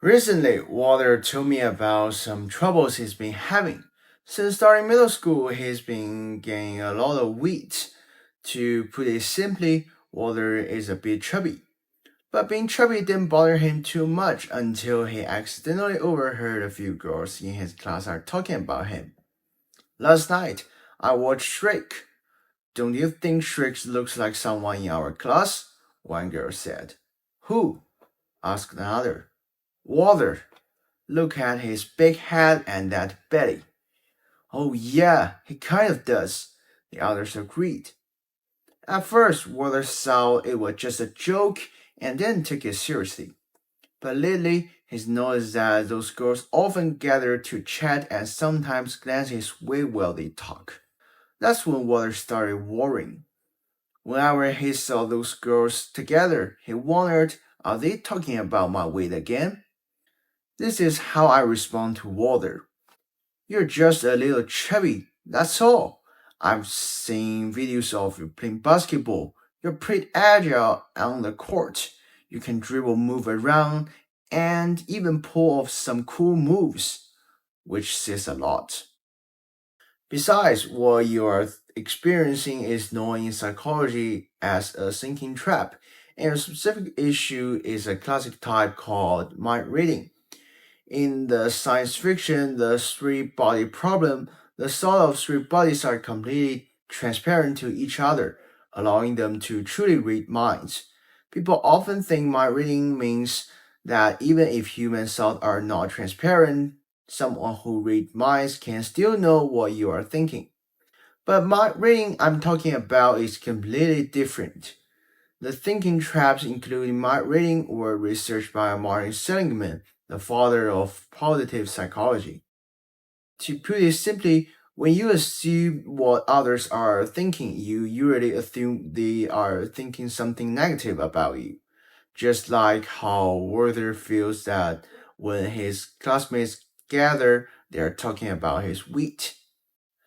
Recently, Walter told me about some troubles he's been having. Since starting middle school, he's been gaining a lot of weight. To put it simply, Walter is a bit chubby. But being chubby didn't bother him too much until he accidentally overheard a few girls in his class are talking about him. Last night, I watched Shrek. Don't you think Shrek looks like someone in our class? One girl said. Who? Asked another. Walter. Look at his big head and that belly. Oh yeah, he kind of does, the others agreed. At first, Werther thought it was just a joke and didn't take it seriously. But lately, he's noticed that those girls often gather to chat and sometimes glance his way while they talk. That's when Werther started worrying. Whenever he saw those girls together, he wondered, are they talking about my weight again? This is how I respond to Walter. You're just a little chubby, that's all. I've seen videos of you playing basketball. You're pretty agile on the court. You can dribble, move around, and even pull off some cool moves, which says a lot. Besides, what you are experiencing is known in psychology as a thinking trap, and your specific issue is a classic type called mind reading. In the science fiction, the three-body problem, the thought of three bodies are completely transparent to each other, allowing them to truly read minds. People often think mind reading means that even if human thoughts are not transparent, someone who reads minds can still know what you are thinking. But mind reading I'm talking about is completely different. The thinking traps, including mind reading, were researched by Martin Seligman, the father of positive psychology. To put it simply, when you assume what others are thinking, you usually assume they are thinking something negative about you. Just like how Werther feels that when his classmates gather, they are talking about his weight.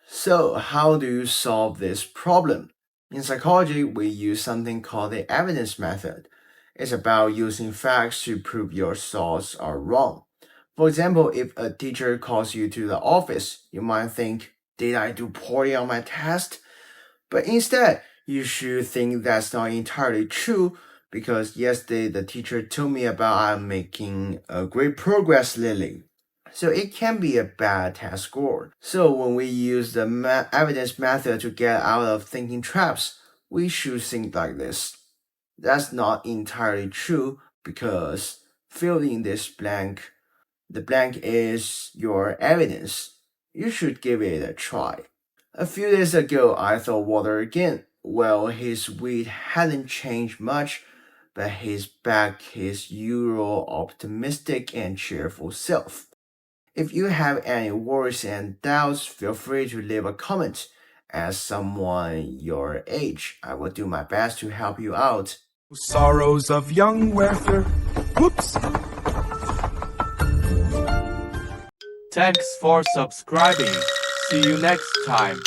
So, how do you solve this problem? In psychology, we use something called the evidence method. It's about using facts to prove your thoughts are wrong. For example, if a teacher calls you to the office, you might think, did I do poorly on my test? But instead, you should think that's not entirely true because yesterday the teacher told me about I'm making a great progress lately. So it can be a bad test score. So when we use the evidence method to get out of thinking traps, we should think like this. That's not entirely true because fill in this blank. The blank is your evidence. You should give it a try. A few days ago, I thought Walter again. Well, his weight hadn't changed much, but he's back his usual optimistic and cheerful self. If you have any worries and doubts, feel free to leave a comment. As someone your age, I will do my best to help you out. Sorrows of young Werther. Whoops. Thanks for subscribing. See you next time.